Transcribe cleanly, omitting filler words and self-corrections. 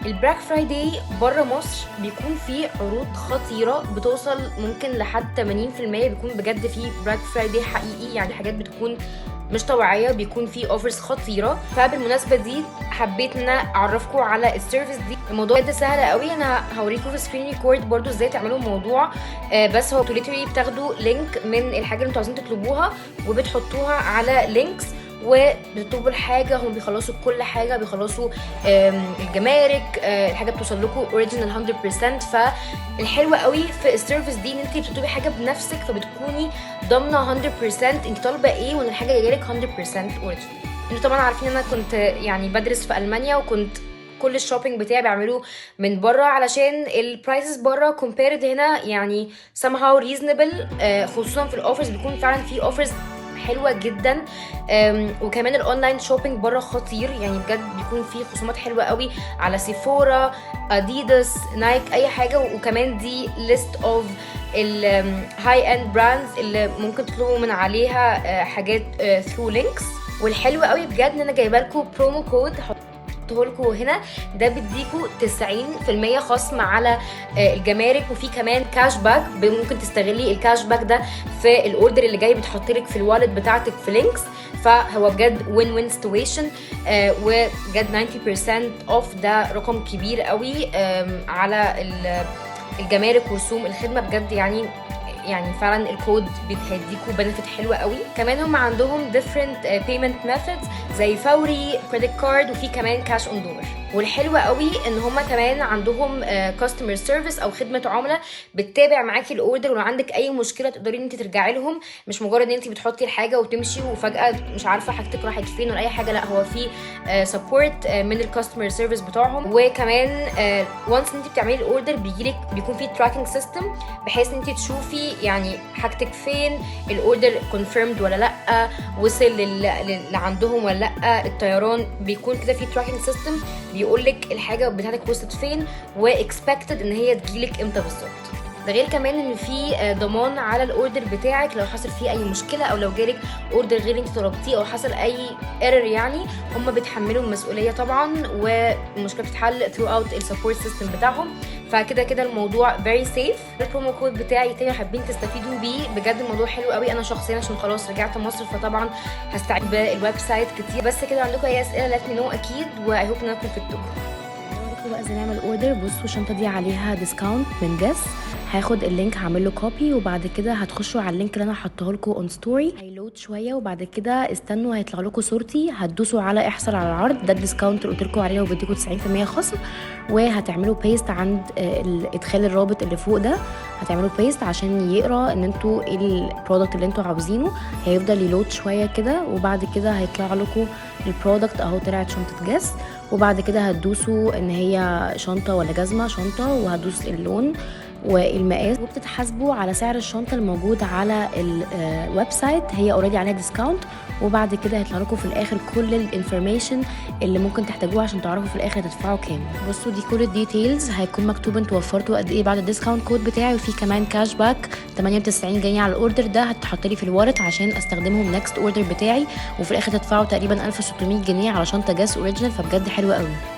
البلاك فرايداي بره مصر بيكون فيه عروض خطيره بتوصل ممكن لحد 80%، بيكون بجد فيه بلاك فرايداي حقيقي، يعني حاجات بتكون مش طبيعيه، بيكون فيه اوفرز خطيره. فبالمناسبه دي حبيت ان انا اعرفكم على السيرفيس دي. الموضوع ده سهل قوي، انا هوريكم في سكرين ريكورد برضو ازاي تعملوا الموضوع. بس هو ليتري بتاخدوا لينك من الحاجه اللي انتوا عايزين تطلبوها وبتحطوها على لينكس وبتطلبوا الحاجه، هم بيخلصوا كل حاجه، بيخلصوا الجمارك، الحاجه بتوصل لكم اوريجينال 100%. فالحلوه قوي في السيرفيس دي ان انت بتطلبي حاجه بنفسك، فبتكوني ضامنه 100% انت طالبه ايه وان الحاجه جايه لك 100% اوريجينال. انتوا طبعا عارفين ان انا كنت يعني بدرس في المانيا، وكنت كل الشوبينج بتاعي بعمله من بره علشان البرايسز بره كومبيرد هنا يعني somehow reasonable، خصوصا في الاوفرز بيكون فعلا في اوفرز حلوه جدا. وكمان الاونلاين شوبينج بره خطير، يعني بجد بيكون فيه خصومات حلوه قوي على سيفورا، اديداس، نايك، اي حاجه. وكمان دي ليست اوف الهاي اند براندز اللي ممكن تطلبوا من عليها حاجات ثرو لينكس. والحلو قوي بجد ان انا جايبه لكم برومو كود لكم هنا، ده بيديكوا 90% خصم على الجمارك، وفي كمان كاش باك، ممكن تستغلي الكاش باك ده في الاوردر اللي جاي بتحط لك في الوالت بتاعتك في لينكس. فهو بجد وين وين سيتويشن، وبجد 90% اوف ده رقم كبير قوي على الجمارك ورسوم الخدمه. بجد يعني فعلا الكود بيديكوا بنفيت حلوه قوي. كمان هم عندهم different payment methods زي فوري، كريدت كارد، وفي كمان كاش اون دور. والحلوه قوي ان هم كمان عندهم كاستمر سيرفيس او خدمه عملاء بتتابع معاكي الاوردر، ولو عندك اي مشكله تقدري ان انت ترجعي لهم، مش مجرد ان انت بتحطي الحاجه وتمشي وفجاه مش عارفه حاجتك راحت فين ولا اي حاجه، لا هو في سبورت من الكاستمر سيرفيس بتاعهم. وكمان وانس انت بتعملي الاوردر بيكون في تراكنج سيستم بحيث ان انت تشوفي يعني حاجتك فين، الاوردر كونفيرمد ولا لا، وصل اللي عندهم ولا لا. الطيران بيكون كده في تراكنج سيستم بيقول لك الحاجه بتاعتك وصلت فين واكسبكتد ان هي تجيلك امتى بالظبط. ده غير كمان ان في ضمان على الاوردر بتاعك لو حصل فيه اي مشكله، او لو جالك اوردر غير انت طلبتيه او حصل اي ايرور، يعني هم بيتحملوا المسؤوليه طبعا، والمشكله بتتحل ثرو اوت السبورت سيستم بتاعهم. فكده كده الموضوع فيري سيف. البرومو كود بتاعي تاني حابين تستفيدوا بيه، بجد الموضوع حلو قوي. انا شخصيا عشان خلاص رجعت مصر فطبعا هستعين بالويب سايت كتير. بس كده عندكم اي اسئله let me know اكيد، واي هوب ان انا اكون فدتكم. بقى ازاي نعمل اوردر. بصوا الشنطه دي عليها ديسكاونت من جس، هاخد اللينك هعمل له كوبي، وبعد كده هتخشوا على اللينك اللي انا حاطه لكم اون ستوري، هيلود شويه وبعد كده استنوا هيطلع لكم صورتي، هتدوسوا على احصل على العرض، ده الديسكاونت اللي قلت لكم عليه وبيديكم 90% خصم، وهتعملوا بيست عند ادخال الرابط اللي فوق ده، هتعملوا بيست عشان يقرا ان انتوا ايه البرودكت اللي انتوا عاوزينه. هيفضل يلود شويه كده وبعد كده هيطلع لكم البرودكت اهو، طلعت شنطه جس. وبعد كده هتدوسوا ان هي شنطه ولا جزمه، شنطه، وهدوس اللون والمقاس، وبتتحاسبوا على سعر الشنطه الموجود على الويب سايت، هي اوريدي عليها ديسكاونت. وبعد كده هيطلع لكم في الاخر كل الانفورميشن اللي ممكن تحتاجوها عشان تعرفوا في الاخر تدفعوا كام. بصوا دي كل الديتيلز، هيكون مكتوب انتوا وفرتوا قد ايه بعد الديسكاونت كود بتاعي، وفي كمان كاش باك 98 جنيه على الاوردر ده، هتحط لي في الوالت عشان استخدمهم نكست اوردر بتاعي، وفي الاخر تدفعوا تقريبا 1600 جنيه على شنطه جاس اوريجينال، فبجد حلوه قوي.